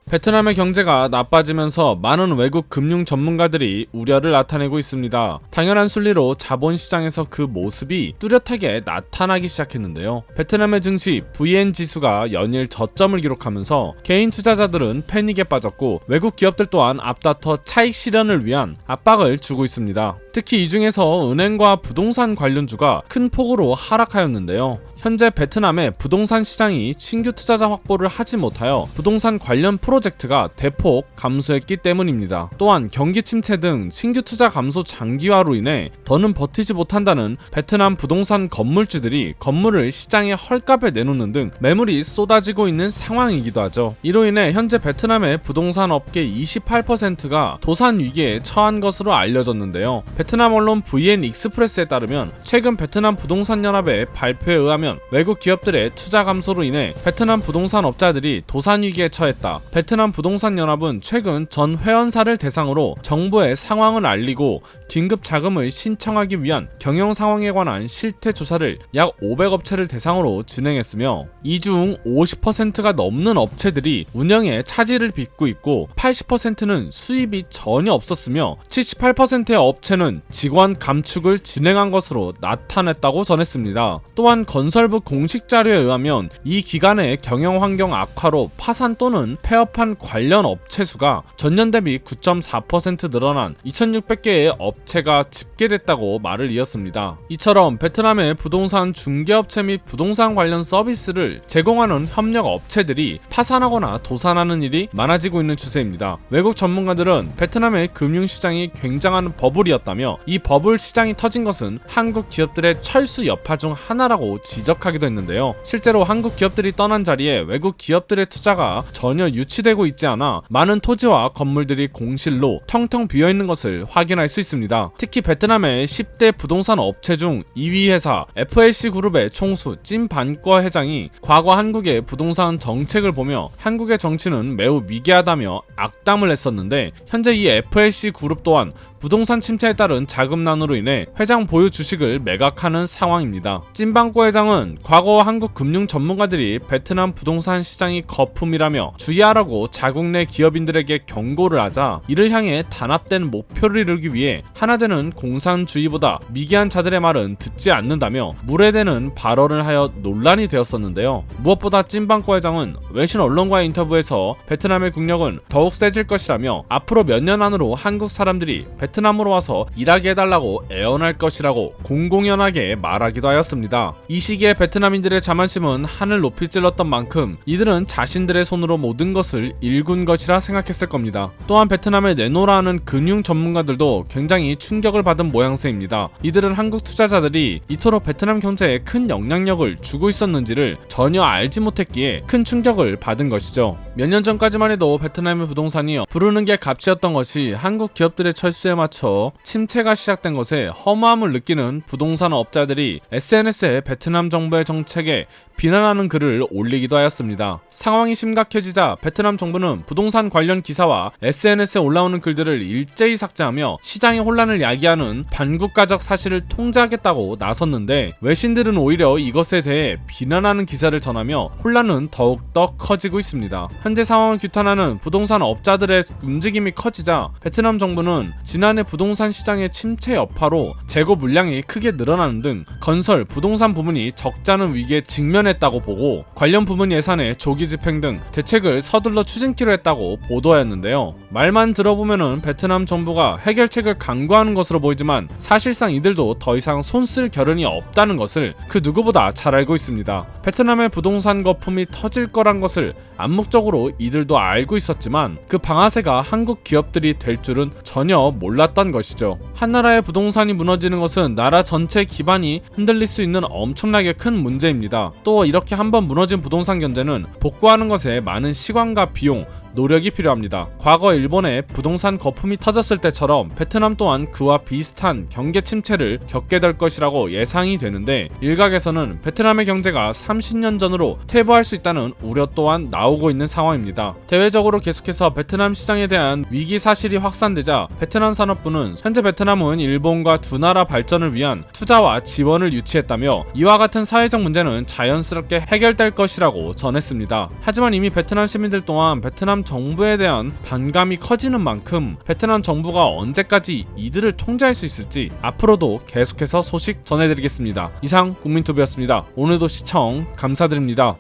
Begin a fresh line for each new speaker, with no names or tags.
베트남의 경제가 나빠지면서 많은 외국 금융 전문가들이 우려를 나타내고 있습니다. 당연한 순리로 자본시장에서 그 모습이 뚜렷하게 나타나기 시작했는데요. 베트남의 증시 VN 지수가 연일 저점을 기록하면서 개인 투자자들은 패닉에 빠졌고 외국 기업들 또한 앞다퉈 차익 실현을 위한 압박을 주고 있습니다. 특히 이 중에서 은행과 부동산 관련주가 큰 폭으로 하락하였는데요. 현재 베트남의 부동산 시장이 신규 투자자 확보를 하지 못하여 부동산 관련 프로젝트가 대폭 감소했기 때문입니다. 또한 경기 침체 등 신규 투자 감소 장기화로 인해 더는 버티지 못한다는 베트남 부동산 건물주들이 건물을 시장에 헐값에 내놓는 등 매물이 쏟아지고 있는 상황이기도 하죠. 이로 인해 현재 베트남의 부동산 업계 28%가 도산 위기에 처한 것으로 알려졌는데요. 베트남 언론 VN 익스프레스에 따르면 최근 베트남 부동산 연합의 발표에 의하면 외국 기업들의 투자 감소로 인해 베트남 부동산 업자들이 도산 위기에 처했다. 베트남 부동산 연합은 최근 전 회원사를 대상으로 정부에 상황을 알리고 긴급 자금을 신청하기 위한 경영 상황에 관한 실태 조사를 약 500업체를 대상으로 진행했으며 이 중 50%가 넘는 업체들이 운영에 차질을 빚고 있고 80%는 수입이 전혀 없었으며 78%의 업체는 직원 감축을 진행한 것으로 나타냈다고 전했습니다. 또한 건설부 공식 자료에 의하면 이 기간의 경영 환경 악화로 파산 또는 폐업한 관련 업체 수가 전년 대비 9.4% 늘어난 2,600개의 업체가 집계됐다고 말을 이었습니다. 이처럼 베트남의 부동산 중개업체 및 부동산 관련 서비스를 제공하는 협력 업체들이 파산하거나 도산하는 일이 많아지고 있는 추세입니다. 외국 전문가들은 베트남의 금융시장이 굉장한 버블이었다며 이 버블 시장이 터진 것은 한국 기업들의 철수 여파 중 하나라고 지적하기도 했는데요. 실제로 한국 기업들이 떠난 자리에 외국 기업들의 투자가 전혀 유치되고 있지 않아 많은 토지와 건물들이 공실로 텅텅 비어있는 것을 확인할 수 있습니다. 특히 베트남의 10대 부동산 업체 중 2위 회사 FLC 그룹의 총수 찐반꺼 회장이 과거 한국의 부동산 정책을 보며 한국의 정치는 매우 미개하다며 악담을 했었는데 현재 이 FLC 그룹 또한 부동산 침체에 따른 자금난으로 인해 회장 보유 주식을 매각하는 상황입니다. 찐방꼬 회장은 과거 한국 금융 전문가들이 베트남 부동산 시장이 거품이라며 주의하라고 자국 내 기업인들에게 경고를 하자 이를 향해 단합된 목표를 이루기 위해 하나되는 공산주의보다 미개한 자들의 말은 듣지 않는다며 무례되는 발언을 하여 논란이 되었었는데요. 무엇보다 찐방꼬 회장은 외신 언론과의 인터뷰에서 베트남의 국력은 더욱 세질 것이라며 앞으로 몇 년 안으로 한국 사람들이 베트남으로 와서 일하게 해달라고 애원할 것이라고 공공연하게 말하기도 하였습니다. 이 시기에 베트남인들의 자만심은 하늘 높이 찔렀던 만큼 이들은 자신들의 손으로 모든 것을 일군 것이라 생각했을 겁니다. 또한 베트남에 내놓으라 하는 금융 전문가들도 굉장히 충격을 받은 모양새입니다. 이들은 한국 투자자들이 이토록 베트남 경제에 큰 영향력을 주고 있었는지를 전혀 알지 못했기에 큰 충격을 받은 것이죠. 몇 년 전까지만 해도 베트남의 부동산이 부르는 게 값이었던 것이 한국 기업들의 철수에 맞춰 침체가 시작된 것에 허무함을 느끼는 부동산 업자들이 SNS에 베트남 정부의 정책에 비난하는 글을 올리기도 하였습니다. 상황이 심각해지자 베트남 정부는 부동산 관련 기사와 SNS에 올라오는 글들을 일제히 삭제하며 시장의 혼란을 야기하는 반국가적 사실을 통제하겠다고 나섰는데 외신들은 오히려 이것에 대해 비난하는 기사를 전하며 혼란은 더욱더 커지고 있습니다. 현재 상황을 규탄하는 부동산 업자들의 움직임이 커지자 베트남 정부는 지난해 부동산 시장의 침체 여파로 재고 물량이 크게 늘어나는 등 건설, 부동산 부문이 적자는 위기에 직면했다고 보고 관련 부문 예산의 조기 집행 등 대책을 서둘러 추진키로 했다고 보도하였는데요. 말만 들어보면은 베트남 정부가 해결책을 강구하는 것으로 보이지만 사실상 이들도 더 이상 손쓸 겨를이 없다는 것을 그 누구보다 잘 알고 있습니다. 베트남의 부동산 거품이 터질 거란 것을 암묵적으로 이들도 알고 있었지만 그 방아쇠가 한국 기업들이 될 줄은 전혀 몰랐던 것이죠. 한 나라의 부동산이 무너지는 것은 나라 전체 기반이 흔들릴 수 있는 엄청나게 큰 문제입니다. 또 이렇게 한번 무너진 부동산 경제는 복구하는 것에 많은 시간과 비용, 노력이 필요합니다. 과거 일본의 부동산 거품이 터졌을 때처럼 베트남 또한 그와 비슷한 경계 침체를 겪게 될 것이라고 예상이 되는데 일각에서는 베트남의 경제가 30년 전으로 퇴보할 수 있다는 우려 또한 나오고 있는 상황입니다. 대외적으로 계속해서 베트남 시장에 대한 위기 사실이 확산되자 베트남 산업부는 현재 베트남은 일본과 두 나라 발전을 위한 투자와 지원을 유치했다며 이와 같은 사회적 문제는 자연스럽게 자연스럽게 해결될 것이라고 전했습니다. 하지만 이미 베트남 시민들 또한 베트남 정부에 대한 반감이 커지는 만큼 베트남 정부가 언제까지 이들을 통제할 수 있을지 앞으로도 계속해서 소식 전해드리겠습니다. 이상 국민투비였습니다. 오늘도 시청 감사드립니다.